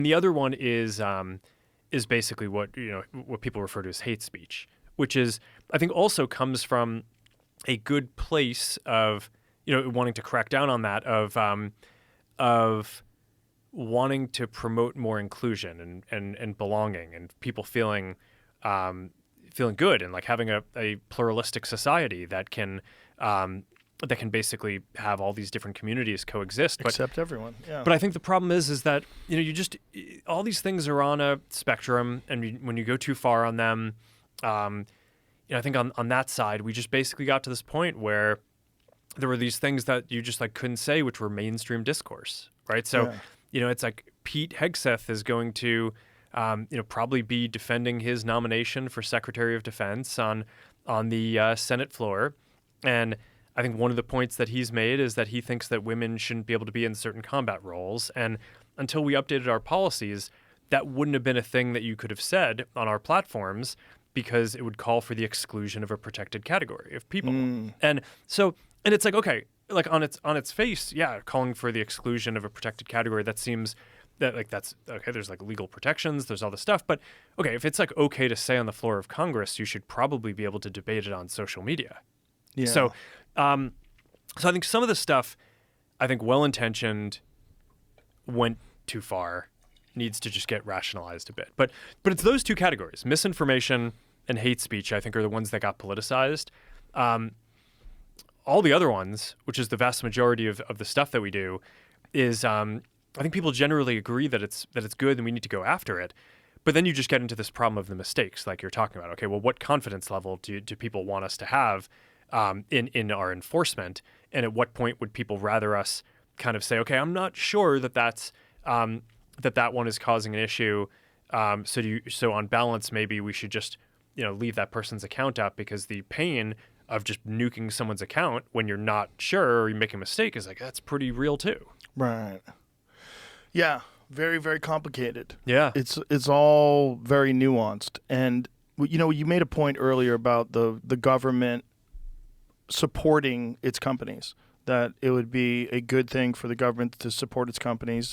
And the other one is basically what what people refer to as hate speech, which is I think also comes from a good place of wanting to crack down on that of wanting to promote more inclusion and belonging and people feeling good and like having a pluralistic society that can basically have all these different communities coexist. Accept everyone. Yeah. But I think the problem is that all these things are on a spectrum, and when you go too far on them, I think on that side we just basically got to this point where there were these things that you just like couldn't say, which were mainstream discourse, right? So it's like Pete Hegseth is going to probably be defending his nomination for Secretary of Defense on the Senate floor, and I think one of the points that he's made is that he thinks that women shouldn't be able to be in certain combat roles. And until we updated our policies, that wouldn't have been a thing that you could have said on our platforms because it would call for the exclusion of a protected category of people. And it's like, okay, like on its face, yeah, calling for the exclusion of a protected category, that seems that like that's okay. There's like legal protections, there's all this stuff. But okay, if it's like okay to say on the floor of Congress, you should probably be able to debate it on social media. Yeah. So I think some of the stuff, I think well-intentioned, went too far, needs to just get rationalized a bit. But it's those two categories, misinformation and hate speech, I think are the ones that got politicized. All the other ones, which is the vast majority of the stuff that we do, is I think people generally agree that it's good and we need to go after it. But then you just get into this problem of the mistakes, like you're talking about. Okay, well, what confidence level do people want us to have in our enforcement, and at what point would people rather us kind of say, okay, I'm not sure that one is causing an issue, so on balance maybe we should just leave that person's account up, because the pain of just nuking someone's account when you're not sure or you make a mistake is like, that's pretty real too. Right. Yeah. Very, very complicated. Yeah. It's all very nuanced. And you made a point earlier about the government supporting its companies, that it would be a good thing for the government to support its companies